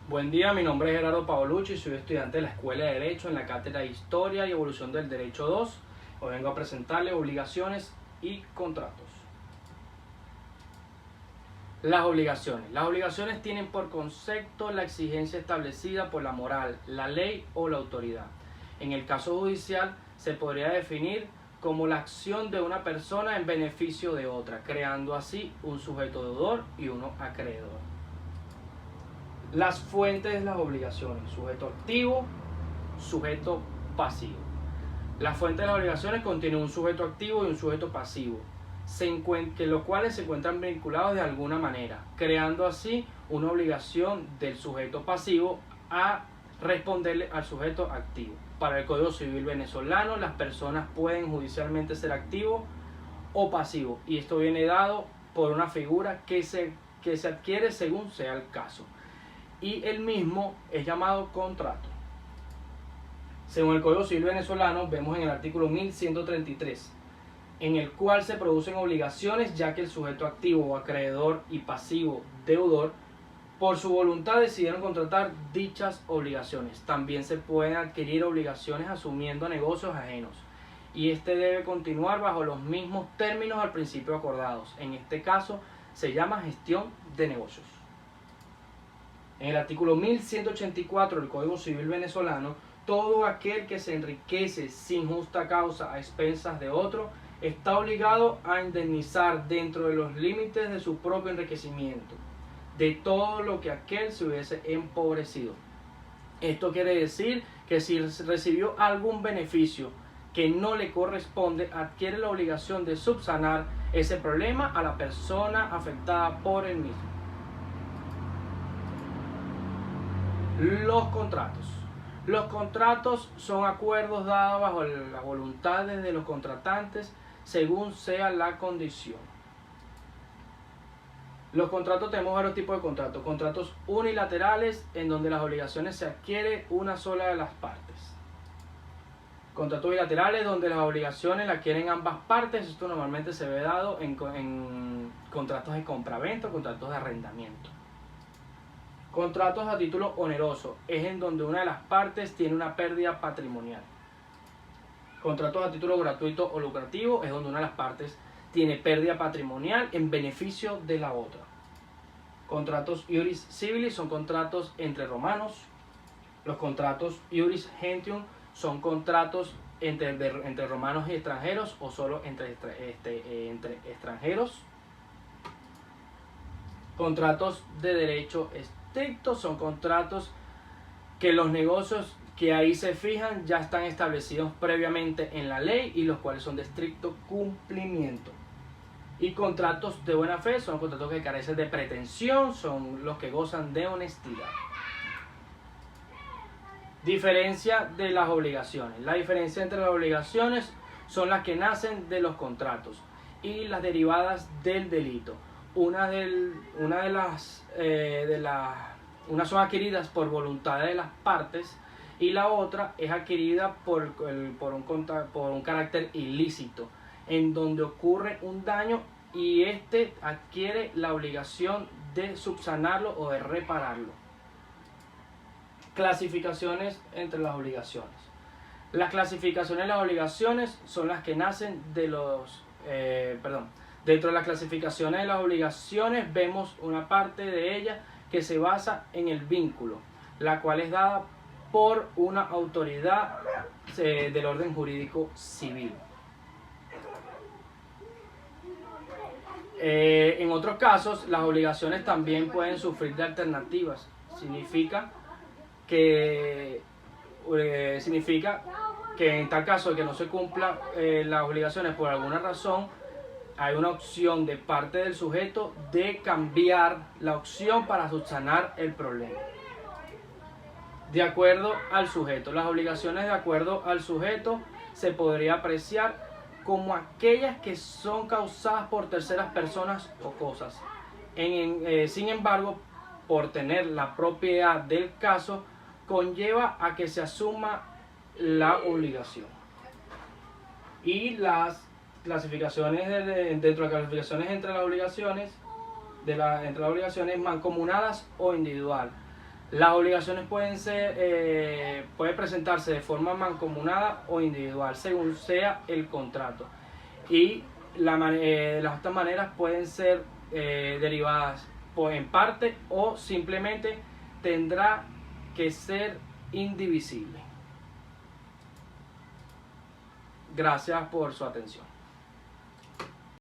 Buen día, mi nombre es Gerardo Paolucci y soy estudiante de la Escuela de Derecho en la Cátedra de Historia y Evolución del Derecho 2. Hoy vengo a presentarles obligaciones y contratos. Las obligaciones. Las obligaciones tienen por concepto la exigencia establecida por la moral, la ley o la autoridad. En el caso judicial se podría definir como la acción de una persona en beneficio de otra, creando así un sujeto deudor y uno acreedor. Las fuentes de las obligaciones: sujeto activo, sujeto pasivo. Las fuentes de las obligaciones contienen un sujeto activo y un sujeto pasivo, los cuales se encuentran vinculados de alguna manera, creando así una obligación del sujeto pasivo a responderle al sujeto activo. Para el Código Civil venezolano, las personas pueden judicialmente ser activos o pasivos, y esto viene dado por una figura que se adquiere según sea el caso, y el mismo es llamado contrato. Según el Código Civil venezolano, vemos en el artículo 1133, en el cual se producen obligaciones ya que el sujeto activo o acreedor y pasivo deudor por su voluntad decidieron contratar dichas obligaciones. También se pueden adquirir obligaciones asumiendo negocios ajenos, y este debe continuar bajo los mismos términos al principio acordados. En este caso se llama gestión de negocios. En el artículo 1184 del Código Civil venezolano, todo aquel que se enriquece sin justa causa a expensas de otro está obligado a indemnizar dentro de los límites de su propio enriquecimiento de todo lo que aquel se hubiese empobrecido. Esto quiere decir que si recibió algún beneficio que no le corresponde, adquiere la obligación de subsanar ese problema a la persona afectada por el mismo. Los contratos. Los contratos son acuerdos dados bajo las voluntades de los contratantes según sea la condición. Los contratos, tenemos varios tipos de contratos. Contratos unilaterales, en donde las obligaciones se adquiere una sola de las partes. Contratos bilaterales, donde las obligaciones las adquieren ambas partes. Esto normalmente se ve dado en contratos de compraventa o contratos de arrendamiento. Contratos a título oneroso, es en donde una de las partes tiene una pérdida patrimonial. Contratos a título gratuito o lucrativo, es donde una de las partes tiene pérdida patrimonial en beneficio de la otra. Contratos iuris civilis son contratos entre romanos. Los contratos iuris gentium son contratos entre romanos y extranjeros, o solo entre extranjeros. Contratos de derecho estricto son contratos que los negocios que ahí se fijan ya están establecidos previamente en la ley y los cuales son de estricto cumplimiento. Y contratos de buena fe son contratos que carecen de pretensión, son los que gozan de honestidad. Diferencia de las obligaciones. La diferencia entre las obligaciones son las que nacen de los contratos y las derivadas del delito. Unas son adquiridas por voluntad de las partes y la otra es adquirida por un carácter ilícito, en donde ocurre un daño y este adquiere la obligación de subsanarlo o de repararlo. Clasificaciones entre las obligaciones. Las clasificaciones de las obligaciones son las que nacen de los... Dentro de las clasificaciones de las obligaciones vemos una parte de ellas que se basa en el vínculo, la cual es dada por una autoridad del orden jurídico civil. En otros casos, las obligaciones también pueden sufrir de alternativas. Significa que en tal caso de que no se cumplan las obligaciones por alguna razón, hay una opción de parte del sujeto de cambiar la opción para subsanar el problema. De acuerdo al sujeto. Las obligaciones de acuerdo al sujeto se podría apreciar como aquellas que son causadas por terceras personas o cosas. Sin embargo, por tener la propiedad del caso, conlleva a que se asuma la obligación. Y las clasificaciones dentro de las clasificaciones entre las obligaciones mancomunadas o individual. Las obligaciones puede presentarse de forma mancomunada o individual, según sea el contrato. Y las otras maneras pueden ser derivadas en parte o simplemente tendrá que ser indivisible. Gracias por su atención.